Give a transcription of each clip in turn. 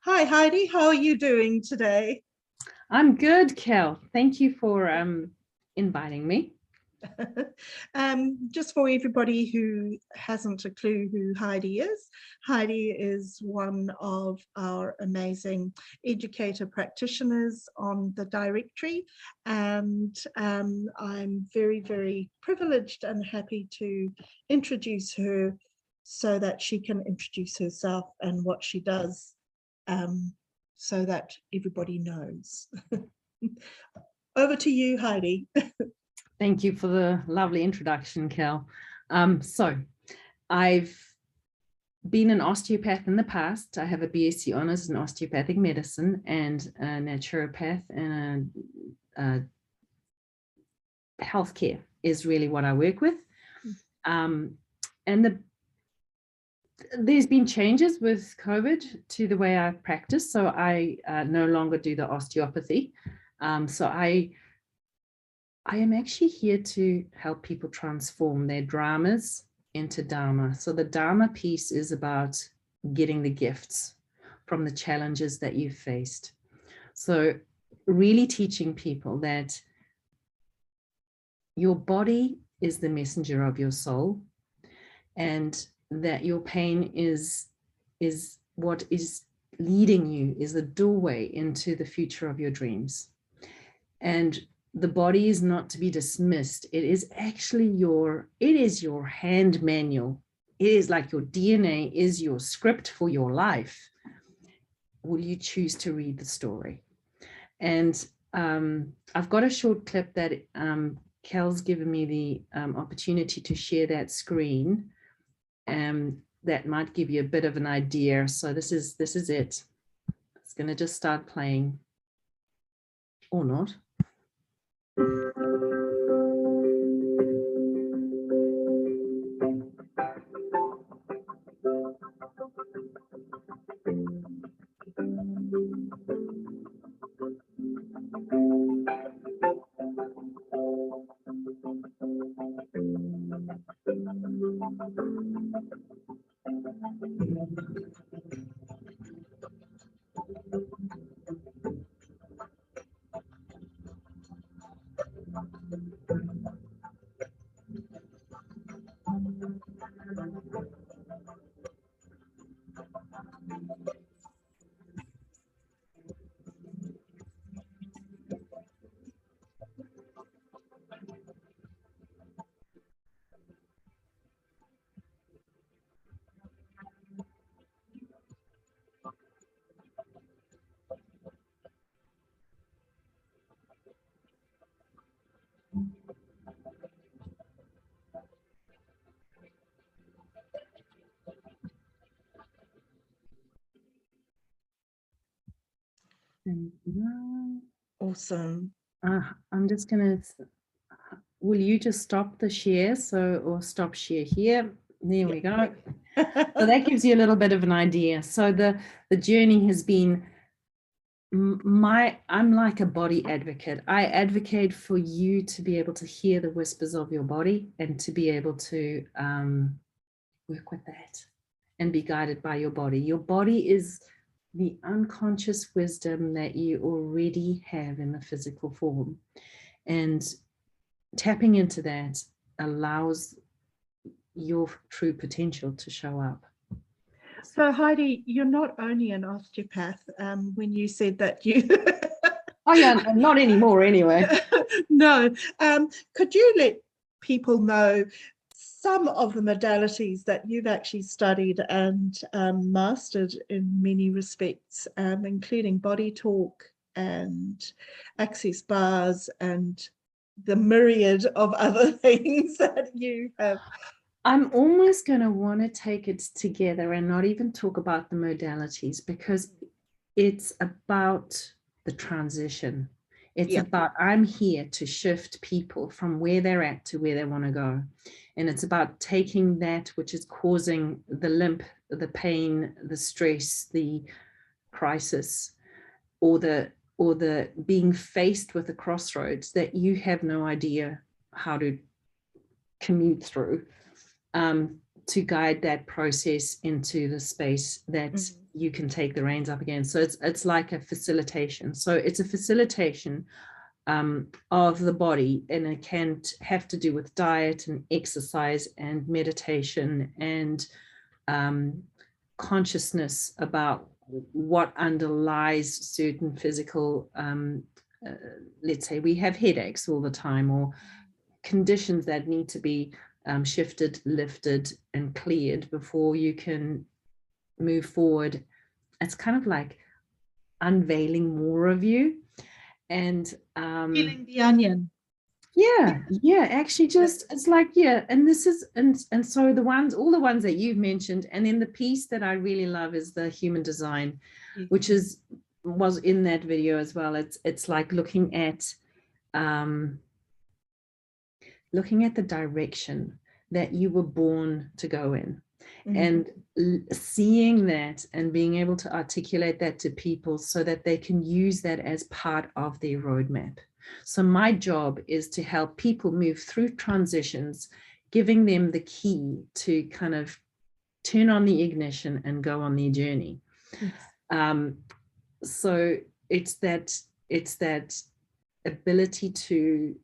Hi, Heidi. How are you doing today? I'm good, Kel. Thank you for inviting me. Just for everybody who hasn't a clue who Heidi is one of our amazing educator practitioners on the directory, and I'm very, very privileged and happy to introduce her so that she can introduce herself and what she does, so that everybody knows. Over to you, Heidi. Thank you for the lovely introduction, Kel. So I've been an osteopath in the past. I have a BSc honors in osteopathic medicine and a naturopath, and healthcare is really what I work with. And there's been changes with COVID to the way I practice. So I no longer do the osteopathy. So I am actually here to help people transform their dramas into dharma. So the dharma piece is about getting the gifts from the challenges that you've faced. So really teaching people that your body is the messenger of your soul, and that your pain is what is leading you, is the doorway into the future of your dreams. And the body is not to be dismissed. It is actually your hand manual. It is like your DNA is your script for your life. Will you choose to read the story? And I've got a short clip that Kel's given me the opportunity to share that screen. That might give you a bit of an idea. So this is it. It's going to just start playing, or not. Awesome. I'm just gonna, will you just stop the share? Or stop share here. There we go. So that gives you a little bit of an idea. So the journey has been, I'm like a body advocate. I advocate for you to be able to hear the whispers of your body and to be able to work with that and be guided by your body. Your body is the unconscious wisdom that you already have in the physical form. And tapping into that allows your true potential to show up. So Heidi, you're not only an osteopath. When you said that you Oh yeah, not anymore anyway. No. Could you let people know some of the modalities that you've actually studied and mastered in many respects, including body talk and access bars and the myriad of other things that you have? I'm almost going to want to take it together and not even talk about the modalities, because it's about the transition. It's about, I'm here to shift people from where they're at to where they want to go. And it's about taking that which is causing the limp, the pain, the stress, the crisis, or the being faced with a crossroads that you have no idea how to commute through. to guide that process into the space that you can take the reins up again. So it's like a facilitation. So it's a facilitation of the body, and it can have to do with diet and exercise and meditation and consciousness about what underlies certain physical, let's say we have headaches all the time, or conditions that need to be shifted, lifted, and cleared before you can move forward. It's kind of like unveiling more of you and peeling the onion. Yeah, actually just it's like, and this is and so all the ones that you've mentioned, and then the piece that I really love is the human design, which was in that video as well. It's like looking at the direction that you were born to go in, and seeing that and being able to articulate that to people so that they can use that as part of their roadmap. So my job is to help people move through transitions, giving them the key to kind of turn on the ignition and go on their journey. So it's that ability to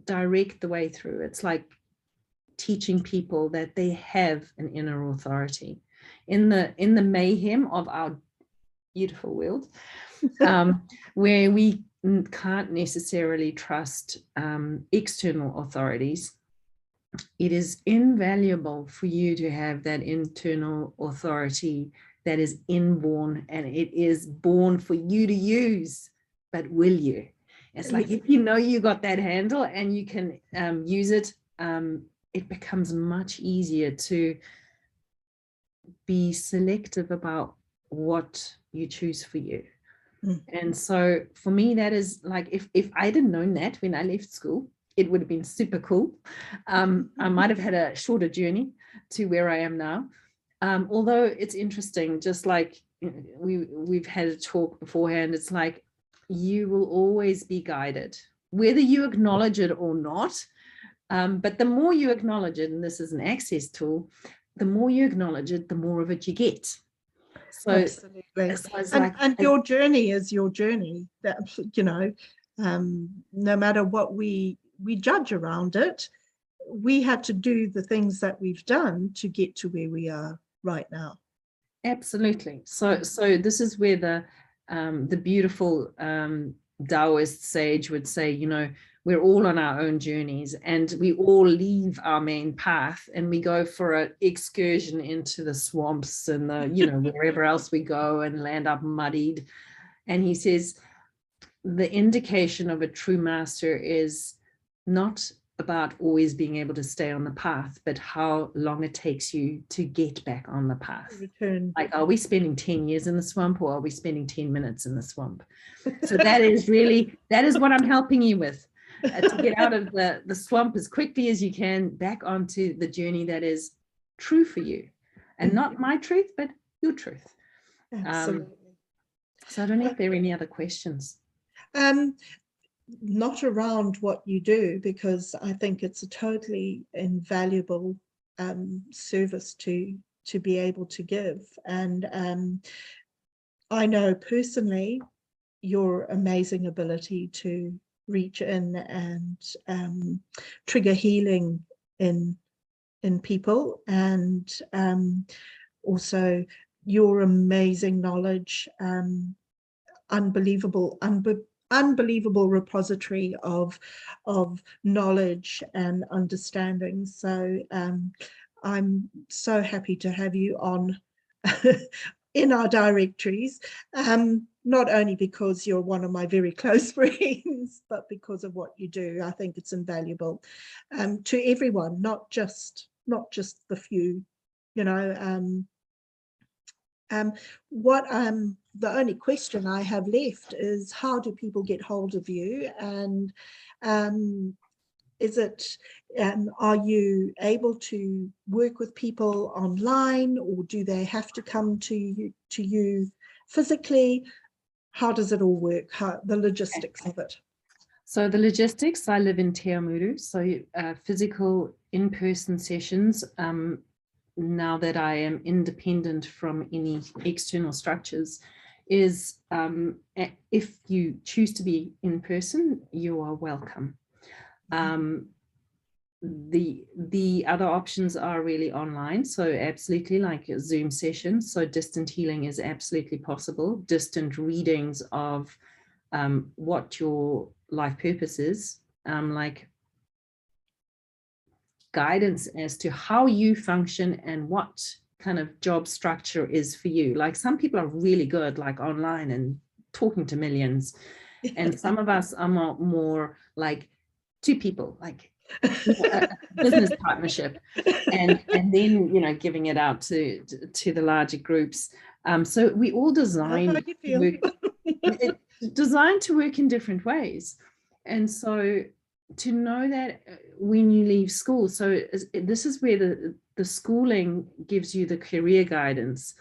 direct the way through. It's like teaching people that they have an inner authority in the mayhem of our beautiful world, where we can't necessarily trust external authorities. It is invaluable for you to have that internal authority that is inborn, and it is born for you to use, but will you? It's like, if you know you got that handle and you can use it, it becomes much easier to be selective about what you choose for you. And so for me, that is like, if I didn't known that when I left school, it would have been super cool. I might have had a shorter journey to where I am now. Although it's interesting, just like we've had a talk beforehand, it's like you will always be guided, whether you acknowledge it or not. But the more you acknowledge it, and this is an access tool, the more you acknowledge it, the more of it you get. So absolutely. And your journey is your journey. That, you know, no matter what we judge around it, we had to do the things that we've done to get to where we are right now. Absolutely. So this is where the beautiful Taoist sage would say, you know, we're all on our own journeys, and we all leave our main path and we go for an excursion into the swamps and the, you know, wherever else we go, and land up muddied. And he says the indication of a true master is not about always being able to stay on the path, but how long it takes you to get back on the path. Return. Like, are we spending 10 years in the swamp, or are we spending 10 minutes in the swamp? So that is what I'm helping you with, to get out of the swamp as quickly as you can, back onto the journey that is true for you, and not my truth, but your truth. Absolutely. So I don't know if there are any other questions. Not around what you do, because I think it's a totally invaluable service to be able to give. And I know personally your amazing ability to reach in and trigger healing in people, and also your amazing knowledge, unbelievable repository of knowledge and understanding. So I'm so happy to have you on in our directories, not only because you're one of my very close friends, but because of what you do. I think it's invaluable to everyone, not just the few, you know. The only question I have left is, how do people get hold of you? And is it, are you able to work with people online, or do they have to come to you physically? How does it all work? The logistics of it? So the logistics, I live in Te Amuru, so physical in-person sessions, now that I am independent from any external structures, is if you choose to be in person, you are welcome. The other options are really online, so absolutely like a Zoom sessions. So distant healing is absolutely possible. Distant readings of what your life purpose is, like guidance as to how you function and what kind of job structure is for you. Like some people are really good, like online and talking to millions, and some of us are more like two people, like a business partnership, and then, you know, giving it out to the larger groups. So we all design designed to work in different ways. And so to know that when you leave school, so this is where the schooling gives you the career guidance.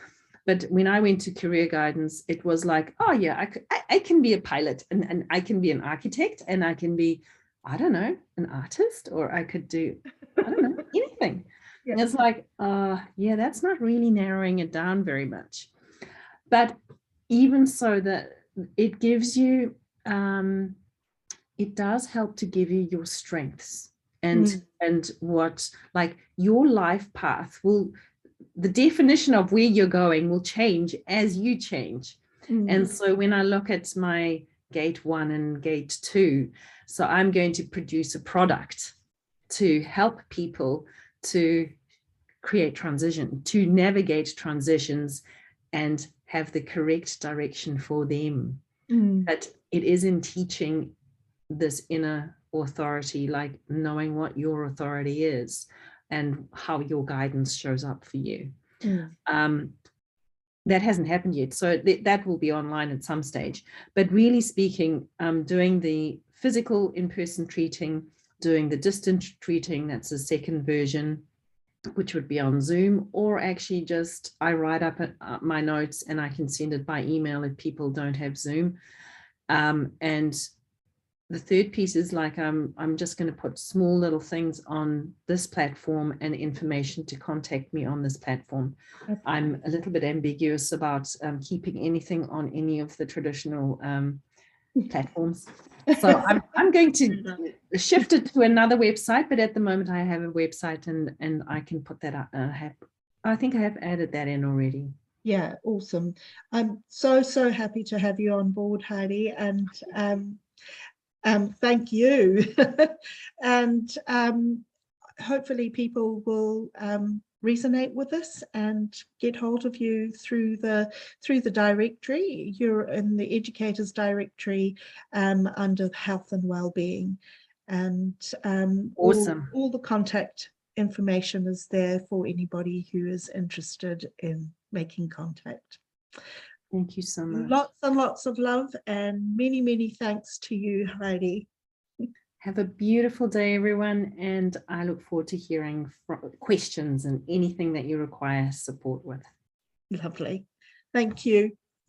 But when I went to career guidance, it was like, oh yeah, I can be a pilot, and I can be an architect, and I can be, I don't know, an artist, or I could do, I don't know, anything. Yeah. And it's like, yeah, that's not really narrowing it down very much. But even so, that it gives you, it does help to give you your strengths and what, like your life path will, the definition of where you're going will change as you change. And so when I look at my gate 1 and gate 2, so I'm going to produce a product to help people to create transition, to navigate transitions and have the correct direction for them. But it is in teaching this inner authority, like knowing what your authority is and how your guidance shows up for you. That hasn't happened yet, so that will be online at some stage. But really speaking, doing the physical in-person treating, doing the distant treating, that's a second version, which would be on Zoom, or actually just I write up my notes and I can send it by email if people don't have Zoom. And the third piece is like, I'm just going to put small little things on this platform and information to contact me on this platform. Okay. I'm a little bit ambiguous about keeping anything on any of the traditional platforms. So I'm going to shift it to another website, but at the moment I have a website and I can put that up. I think I have added that in already. Yeah, awesome. I'm so happy to have you on board, Heidi, and thank you. And hopefully people will resonate with this and get hold of you through the directory. You're in the educators directory under health and well-being, and awesome. all the contact information is there for anybody who is interested in making contact. Thank you so much. Lots and lots of love and many thanks to you, Heidi. Have a beautiful day, everyone, and I look forward to hearing questions and anything that you require support with. Lovely. Thank you.